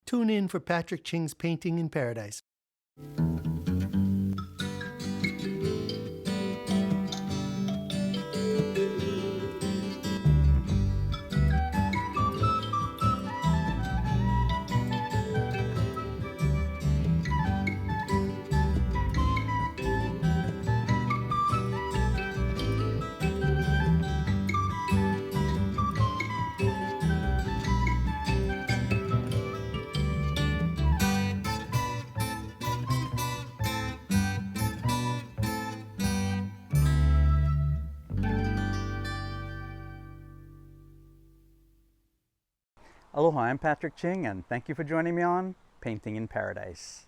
Tune in for Patrick Ching's Painting in Paradise. Aloha, I'm Patrick Ching, and thank you for joining me on Painting in Paradise.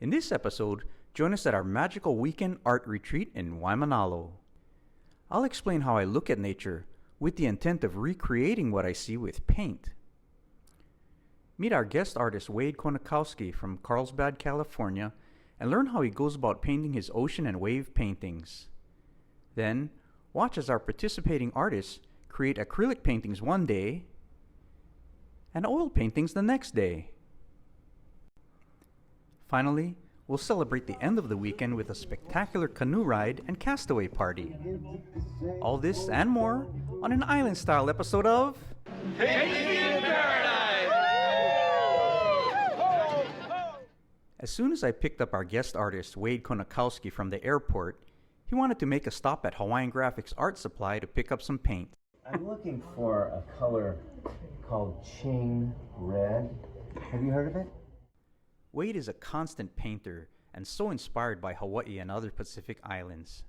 In this episode, join us at our magical weekend art retreat in Waimānalo. I'll explain how I look at nature with the intent of recreating what I see with paint. Meet our guest artist Wade Koniakowsky from Carlsbad, California, and learn how he goes about painting his ocean and wave paintings. Then, watch as our participating artists create acrylic paintings one day and oil paintings the next day. Finally, we'll celebrate the end of the weekend with a spectacular canoe ride and castaway party. All this and more on an island-style episode of Painting in Paradise! As soon as I picked up our guest artist Wade Koniakowsky from the airport, he wanted to make a stop at Hawaiian Graphics Art Supply to pick up some paint. I'm looking for a color called Ching Red. Have you heard of it? Wade is a constant painter and so inspired by Hawaii and other Pacific islands.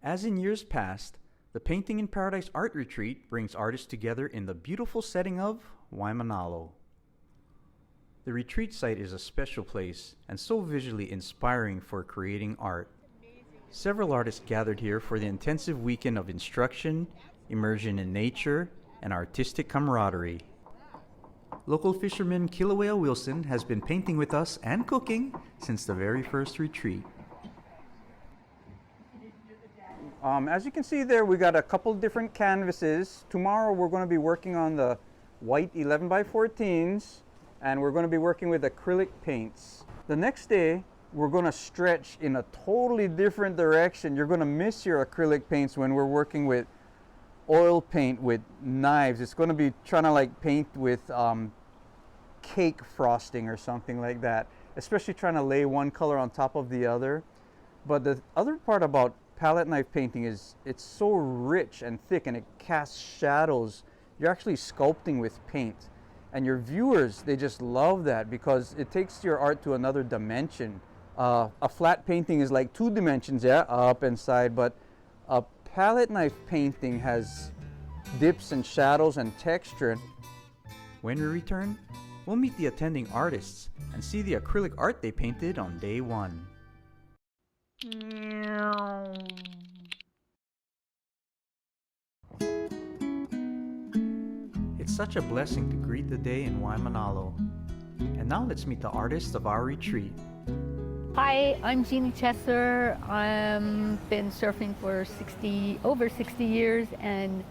As in years past, the Painting in Paradise Art Retreat brings artists together in the beautiful setting of Waimānalo. The retreat site is a special place and so visually inspiring for creating art. Several artists gathered here for the intensive weekend of instruction, immersion in nature, and artistic camaraderie. Local fisherman Kilauea Wilson has been painting with us and cooking since the very first retreat. As you can see there, we got a couple different canvases. Tomorrow we're going to be working on the white 11 by 14s, and we're going to be working with acrylic paints. The next day, we're going to stretch in a totally different direction. You're going to miss your acrylic paints when we're working with oil paint with knives. It's going to be trying to like paint with cake frosting or something like that, especially trying to lay one color on top of the other. But the other part about palette knife painting is it's so rich and thick and it casts shadows. You're actually sculpting with paint, and your viewers, they just love that because it takes your art to another dimension. A flat painting is like two dimensions, yeah, up and side, but a palette knife painting has dips and shadows and texture. When we return, we'll meet the attending artists and see the acrylic art they painted on day one. It's such a blessing to greet the day in Waimānalo. And now let's meet the artists of our retreat. Hi, I'm Jeannie Chesser. I've been surfing for over 60 years and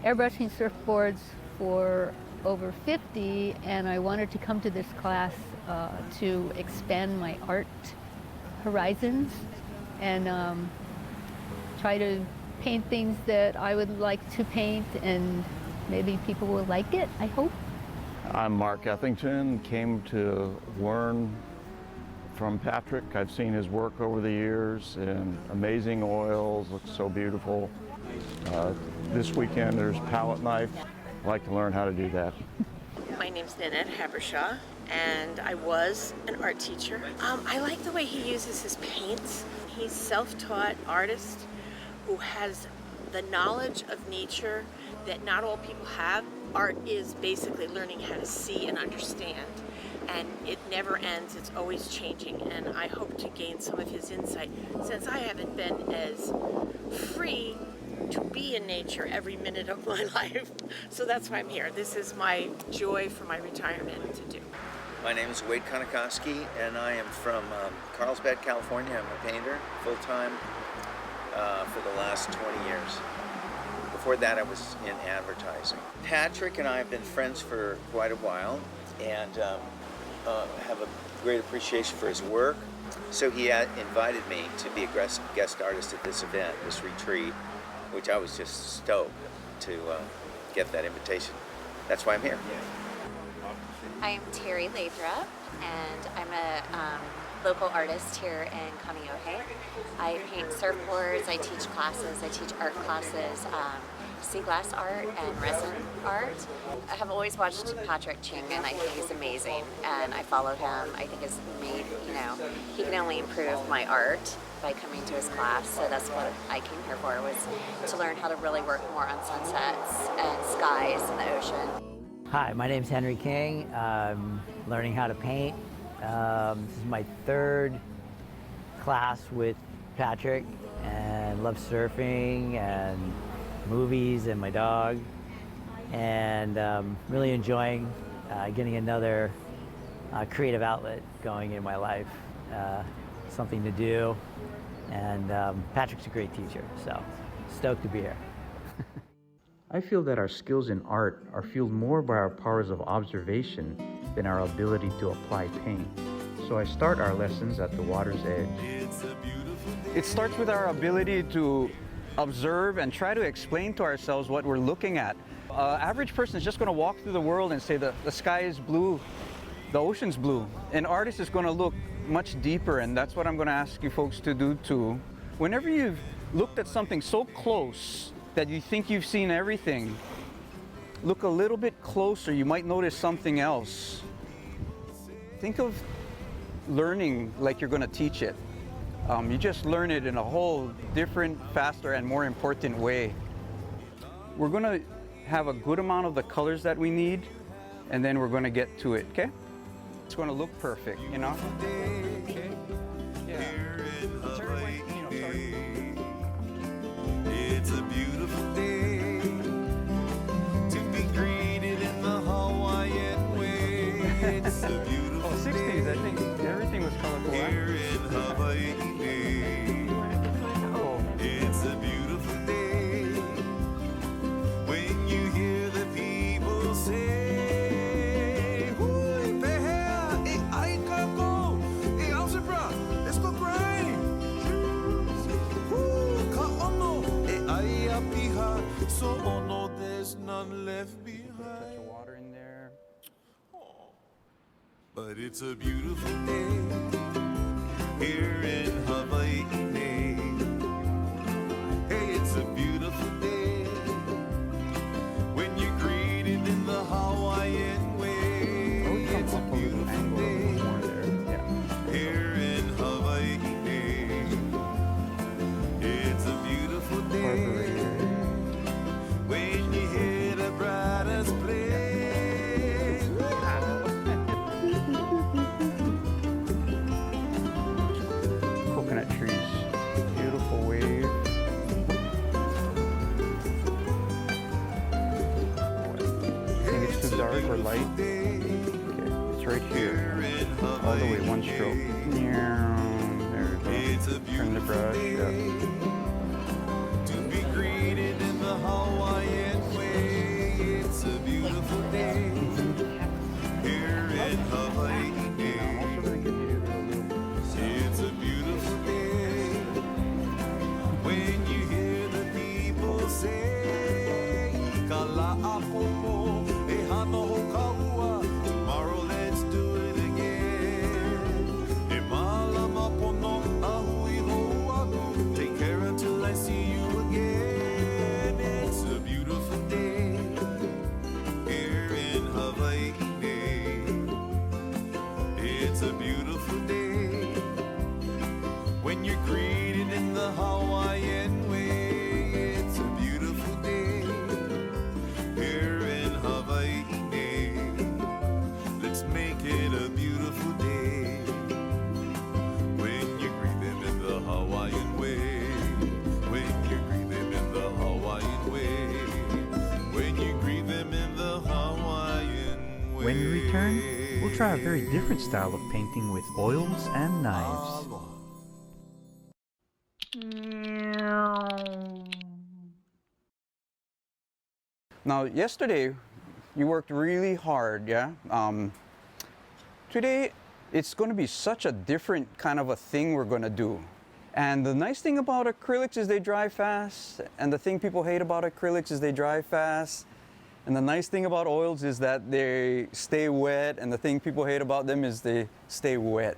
airbrushing surfboards for over 50, and I wanted to come to this class to expand my art horizons and try to paint things that I would like to paint, and maybe people will like it, I hope. I'm Mark Ethington, came to learn from Patrick. I've seen his work over the years and amazing oils, looks so beautiful. This weekend there's palette knife. I'd like to learn how to do that. My name's Nanette Habershaw, and I was an art teacher. I like the way he uses his paints. He's a self-taught artist who has the knowledge of nature that not all people have. Art is basically learning how to see and understand, and it never ends. It's always changing, and I hope to gain some of his insight since I haven't been as free to be in nature every minute of my life. So that's why I'm here. This is my joy for my retirement to do. My name is Wade Koniakowsky, and I am from Carlsbad, California. I'm a painter, full-time, for the last 20 years. Before that, I was in advertising. Patrick and I have been friends for quite a while. and have a great appreciation for his work. So he invited me to be a guest artist at this event, this retreat, which I was just stoked to get that invitation. That's why I'm here. I'm Terry Lathrop, and I'm a local artist here in Kaneohe. I paint surfboards, I teach classes, I teach art classes, sea glass art and resin art. I have always watched Patrick Ching, and I think he's amazing, and I followed him. I think has made, he can only improve my art by coming to his class, so that's what I came here for, was to learn how to really work more on sunsets and skies and the ocean. Hi, my name's Henry King. I'm learning how to paint. This is my third class with Patrick, and love surfing and movies and my dog, and really enjoying getting another creative outlet going in my life, something to do, and Patrick's a great teacher, so stoked to be here. I feel that our skills in art are fueled more by our powers of observation than our ability to apply paint. So I start our lessons at the water's edge. It starts with our ability to observe and try to explain to ourselves what we're looking at. Average person is just going to walk through the world and say the sky is blue, the ocean's blue. An artist is going to look much deeper, and that's what I'm going to ask you folks to do too. Whenever you've looked at something so close that you think you've seen everything, look a little bit closer, you might notice something else. Think of learning like you're going to teach it. You just learn it in a whole different, faster, and more important way. We're going to have a good amount of the colors that we need, and then we're going to get to it, okay? It's going to look perfect, Okay? Yeah. So everybody, It's a beautiful day to be greeted in the Hawaiian way. It's a beautiful 60s, I think everything was colorful. Here in Hawaii. It's a beautiful day when you hear the people say, "Hui pehea, e ai kako, e algebra, let's go grind. Ka ono, e ai apiha, so ono there's none left behind." Touch of water in there. But it's a beautiful day here in Hawaii. Hey, it's a beautiful day when you're greeted in the Hawaiian way. It's a beautiful day here in Hawaii. It's a beautiful day when you hear the brothers play. Coconut trees, beautiful wave. Think it's too dark or light? Okay, it's right here. All the way, one stroke. There we go. Turn the brush. To be greeted in the Hawaiian way. It's a beautiful day here in Hawaii. It's a beautiful day when you hear the people say, "Kala'apopo, e hano hokaua, tomorrow let's do it again. E malama pono ahui ho'aku, take care until I see you again." It's a beautiful day here in Hawaii. It's a beautiful day when you're greeted in the Hawaiian way. It's a beautiful day here in Hawaii. Let's make it a beautiful day when you greet them in the Hawaiian way. When you greet them in the Hawaiian way. When you greet them in the Hawaiian way. When we return, we'll try a very different style of painting with oils and knives. Now, yesterday, you worked really hard, yeah? Today, it's going to be such a different kind of a thing we're going to do. And the nice thing about acrylics is they dry fast, and the thing people hate about acrylics is they dry fast. And the nice thing about oils is that they stay wet, and the thing people hate about them is they stay wet.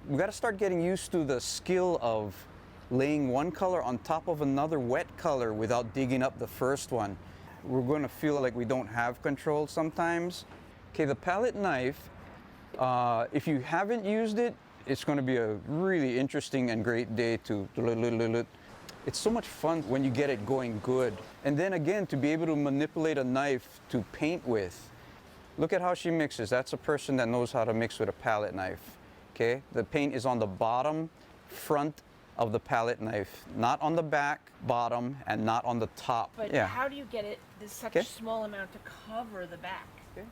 We got to start getting used to the skill of laying one color on top of another wet color without digging up the first one. We're going to feel like we don't have control sometimes. Okay, the palette knife, if you haven't used it, it's going to be a really interesting and great day to. It's so much fun when you get it going good. And then again, to be able to manipulate a knife to paint with. Look at how she mixes. That's a person that knows how to mix with a palette knife. Okay, the paint is on the bottom, front of the palette knife, not on the back, bottom, and not on the top. But yeah. how do you get it, there's such a small amount to cover the back? Okay.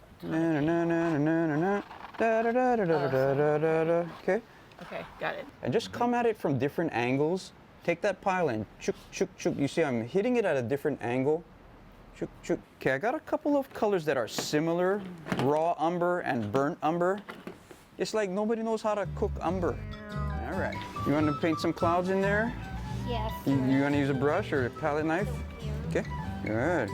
Okay, got it. And just come at it from different angles. Take that pile and chook, chook, chook. You see I'm hitting it at a different angle. Chook, chook. Okay, I got a couple of colors that are similar, raw umber and burnt umber. It's like nobody knows how to cook umber. All right. You want to paint some clouds in there? Yes. You want to use a brush or a palette knife? Okay, good.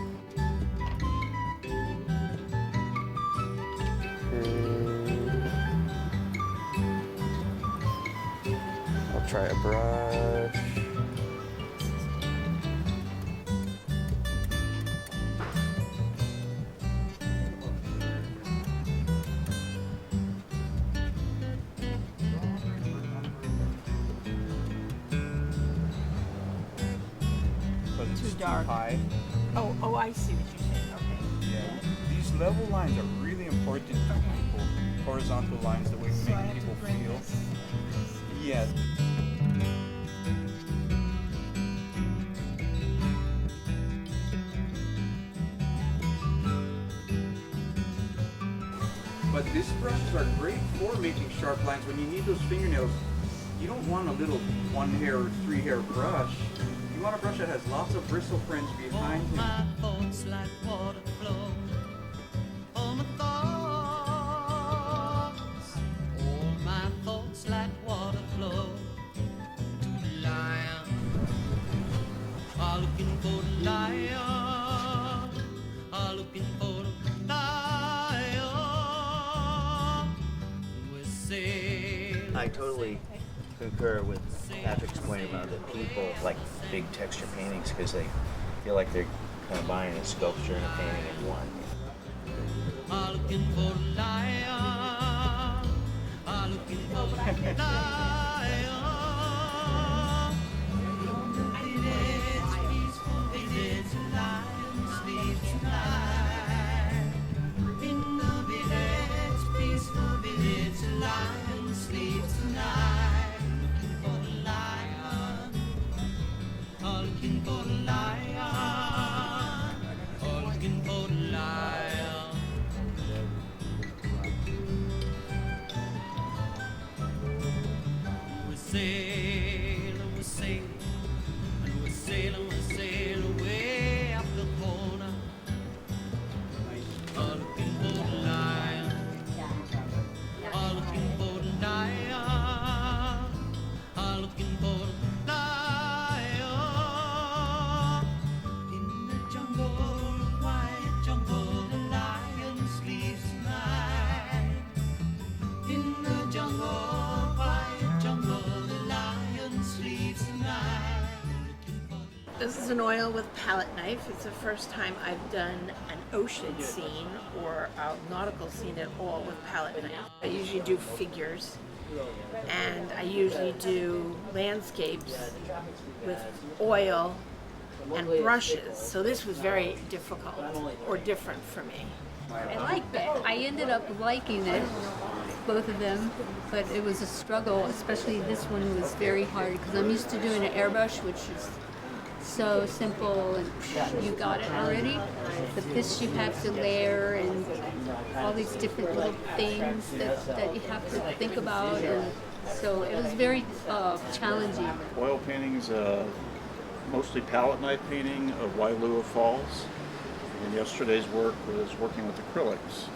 I'll try a brush. Too dark. High. Oh, I see what you're saying. Okay. Yeah. These level lines are really important to people. Horizontal lines, the way we make people feel. Yeah. But these brushes are great for making sharp lines. When you need those fingernails, you don't want a little 1 hair or 3 hair brush. You want a brush that has lots of bristle fringe behind it. My thoughts like water flow. All my thoughts like water flow to the lion. I'm looking for the lion. I'm looking for the lion. We say. I totally concur with Patrick's point about the people like big texture paintings because they feel like they're kind of buying a sculpture and a painting in one. I'm looking for the lion. I'm looking for the lion. It's peaceful, it's a lion sleeps tonight. In the village, peaceful village, a lion sleeps tonight. Looking for the lion. I'm looking for the lion. I'm looking for the lion. We sail and we sail and we sail and we sail away up the corner. I'm looking for the lion. I'm looking for the lion. I'm looking for the lion. In the jungle, quiet jungle, the lion sleeps tonight. In the jungle, quiet jungle, the lion sleeps tonight. This is an oil with palette knife. It's the first time I've done an ocean scene or a nautical scene at all with palette knife. I usually do figures, and I usually do landscapes with oil and brushes. So this was very difficult or different for me. I liked it. I ended up liking it, both of them, but it was a struggle, especially this one was very hard because I'm used to doing an airbrush, which is so simple and you got it already. But this you have to layer and all these different little things that you have to think about, and so it was very challenging. Oil paintings, mostly palette knife painting of Wailua Falls. And yesterday's work was working with acrylics.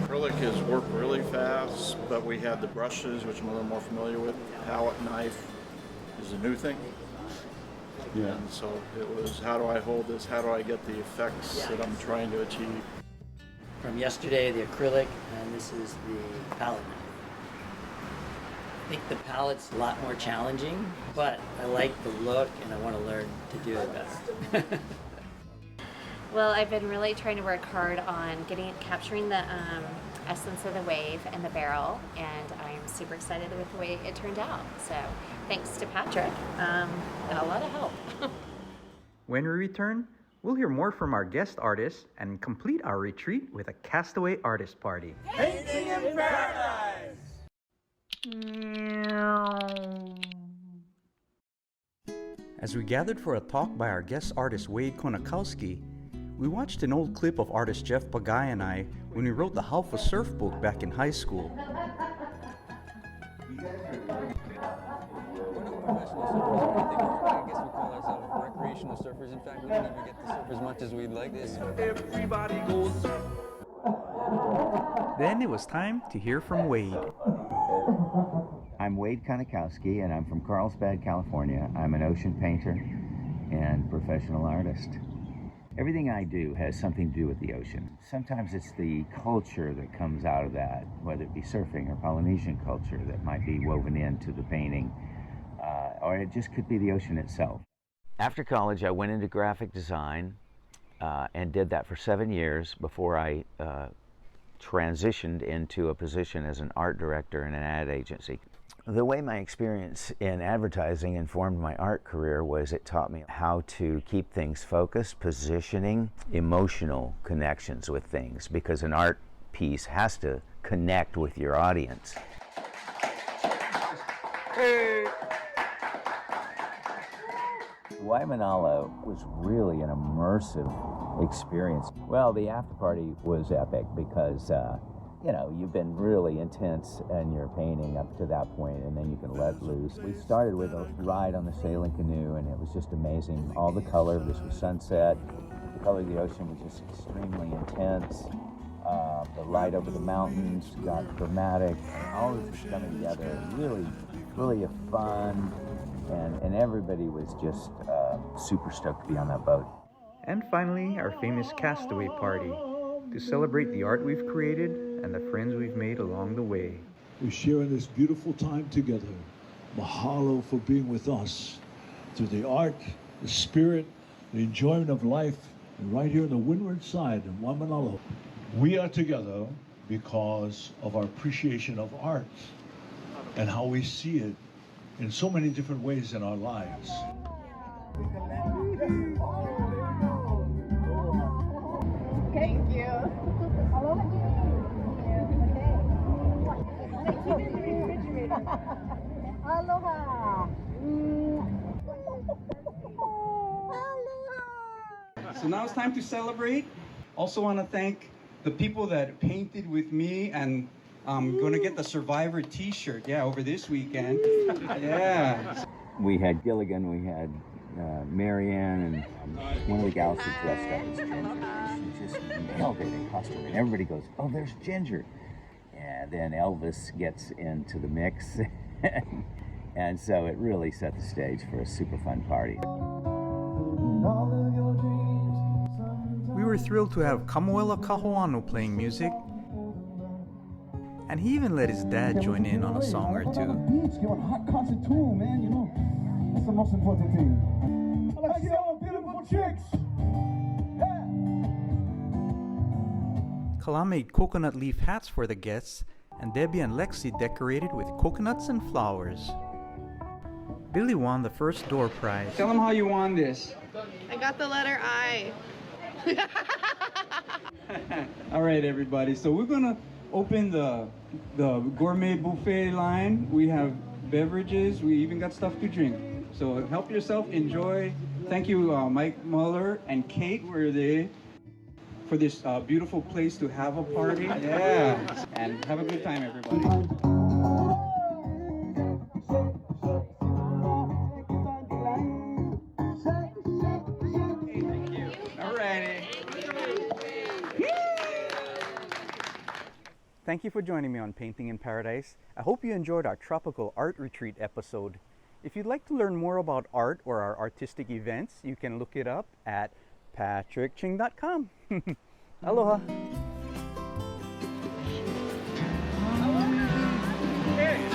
Acrylic is worked really fast, but we had the brushes, which I'm a little more familiar with. Palette knife is a new thing. Yeah. And so it was, how do I hold this? How do I get the effects that I'm trying to achieve? From yesterday, the acrylic, and this is the palette knife. I think the palette's a lot more challenging, but I like the look and I want to learn to do it best. Well, I've been really trying to work hard on capturing the essence of the wave and the barrel, and I'm super excited with the way it turned out. So thanks to Patrick and a lot of help. When we return, we'll hear more from our guest artists and complete our retreat with a castaway artist party. Painting in Paradise! As we gathered for a talk by our guest artist Wade Koniakowsky, we watched an old clip of artist Jeff Bagay and I when we wrote the Halfa Surf book back in high school. Recreational surfers. In fact, we don't even get to surf as much as we'd like. Everybody goes surf. Then it was time to hear from Wade. I'm Wade Koniakowsky, and I'm from Carlsbad, California. I'm an ocean painter and professional artist. Everything I do has something to do with the ocean. Sometimes it's the culture that comes out of that, whether it be surfing or Polynesian culture that might be woven into the painting, or it just could be the ocean itself. After college, I went into graphic design and did that for 7 years before I transitioned into a position as an art director in an ad agency. The way my experience in advertising informed my art career was it taught me how to keep things focused, positioning, emotional connections with things, because an art piece has to connect with your audience. Hey. Waimānalo was really an immersive experience. Well, the after party was epic because you know, you've been really intense in your painting up to that point, and then you can let loose. We started with a ride on the sailing canoe, and it was just amazing. All the color, this was sunset. The color of the ocean was just extremely intense. The light over the mountains got dramatic. All this was coming together. Really fun, and everybody was just super stoked to be on that boat. And finally, our famous castaway party, to celebrate the art we've created and the friends we've made along the way. We're sharing this beautiful time together. Mahalo for being with us through the art, the spirit, the enjoyment of life, and right here on the windward side in Waimānalo. We are together because of our appreciation of art and how we see it in so many different ways in our lives. Thank you. Aloha. So now it's time to celebrate. Also want to thank the people that painted with me, and I'm going to get the Survivor t-shirt, over this weekend. Yeah. We had Gilligan, we had Marianne, and one of the gals who dressed up as Ginger. She just nailed it in costume. And everybody goes, oh, there's Ginger. And then Elvis gets into the mix. And so it really set the stage for a super fun party. We were thrilled to have Kamuela Kahoano playing music, and he even let his dad join in on a song or two. Give a hot concert too, man, you know. That's the most important thing. I like to see all the beautiful chicks. Kala made coconut leaf hats for the guests, and Debbie and Lexi decorated with coconuts and flowers. Billy won the first door prize. Tell them how you won this. I got the letter I. All right, everybody. So we're gonna open the gourmet buffet line. We have beverages. We even got stuff to drink. So help yourself, enjoy. Thank you, Mike Muller and Kate, were they, for this beautiful place to have a party. Yeah, and have a good time, everybody. All righty. Thank you for joining me on Painting in Paradise. I hope you enjoyed our tropical art retreat episode. If you'd like to learn more about art or our artistic events, you can look it up at patrickching.com. Aloha. Hey,